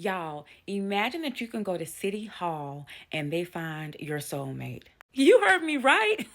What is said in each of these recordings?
Y'all, imagine that you can go to City Hall and they find your soulmate. You heard me right.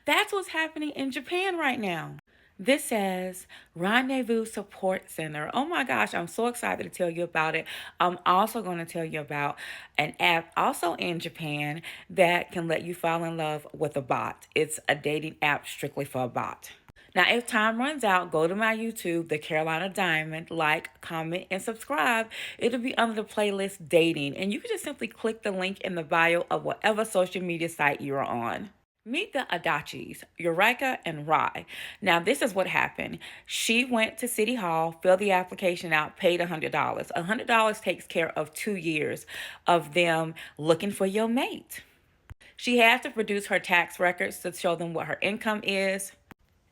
That's what's happening in Japan right now. This says Rendezvous Support Center. Oh my gosh, I'm so excited to tell you about it. I'm also going to tell you about an app also in Japan that can let you fall in love with a bot. It's a dating app strictly for a bot. Now, if time runs out, go to my YouTube, The Carolina Diamond, like, comment, and subscribe. It'll be under the playlist Dating, and you can just simply click the link in the bio of whatever social media site you're on. Meet the Adachis, Eureka and Rai. Now, this is what happened. She went to City Hall, filled the application out, paid $100. $100 takes care of 2 years of them looking for your mate. She has to produce her tax records to show them what her income is,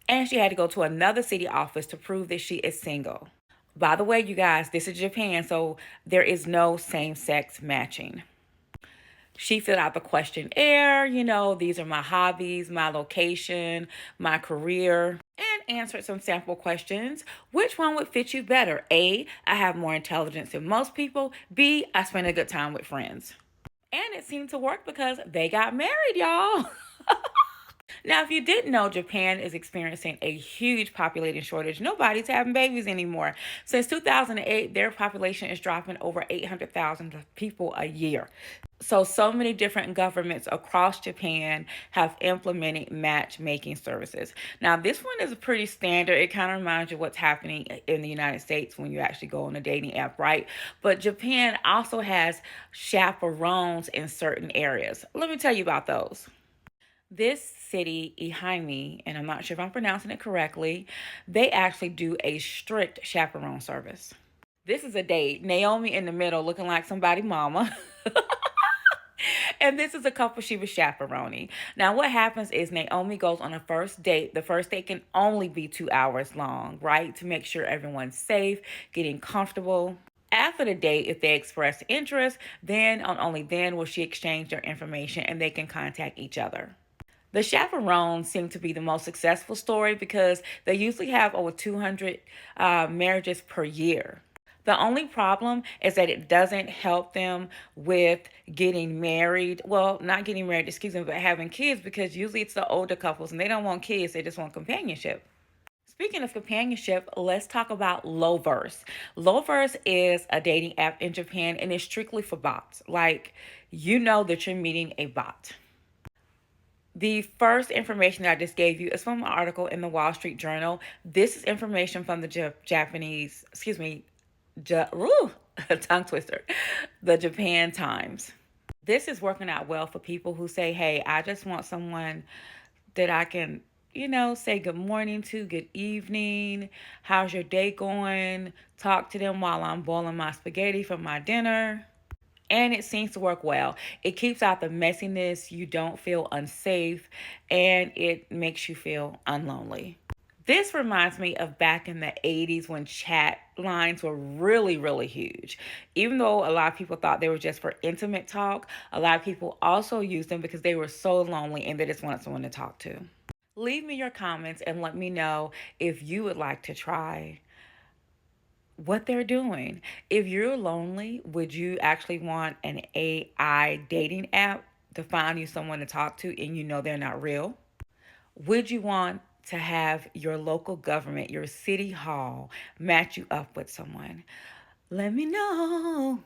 and she had to go to another city office to prove that she is single. By the way, you guys, this is Japan, so there is no same sex matching. She filled out the questionnaire, these are my hobbies, my location, my career, and answered some sample questions. Which one would fit you better? A, I have more intelligence than most people. B, I spend a good time with friends. And it seemed to work because they got married, y'all. Now, if you didn't know, Japan is experiencing a huge population shortage. Nobody's having babies anymore. Since 2008, their population is dropping over 800,000 people a year. So many different governments across Japan have implemented matchmaking services. Now, this one is pretty standard. It kind of reminds you what's happening in the United States when you actually go on a dating app, right? But Japan also has chaperones in certain areas. Let me tell you about those. This city, Ehime, and I'm not sure if I'm pronouncing it correctly, they actually do a strict chaperone service. This is a date. Naomi in the middle looking like somebody mama. And this is a couple she was chaperoning. Now, what happens is Naomi goes on a first date. The first date can only be 2 hours long, right? To make sure everyone's safe, getting comfortable. After the date, if they express interest, then and only then will she exchange their information and they can contact each other. The chaperones seem to be the most successful story because they usually have over 200 marriages per year. The only problem is that it doesn't help them with getting married. Well, not getting married, excuse me, but having kids, because usually it's the older couples and they don't want kids, they just want companionship. Speaking of companionship, let's talk about Loverse. Loverse is a dating app in Japan and it's strictly for bots. Like, you know that you're meeting a bot. The first information that I just gave you is from an article in the Wall Street Journal. This is information from the Japanese, excuse me, tongue twister, the Japan Times. This is working out well for people who say, hey, I just want someone that I can, say good morning to, good evening, how's your day going, talk to them while I'm boiling my spaghetti for my dinner. And it seems to work well. It keeps out the messiness, you don't feel unsafe, and it makes you feel unlonely. This reminds me of back in the 80s when chat lines were really, really huge. Even though a lot of people thought they were just for intimate talk, a lot of people also used them because they were so lonely and they just wanted someone to talk to. Leave me your comments and let me know if you would like to try what they're doing. If you're lonely, would you actually want an AI dating app to find you someone to talk to and you know they're not real? Would you want to have your local government, your city hall, match you up with someone? Let me know.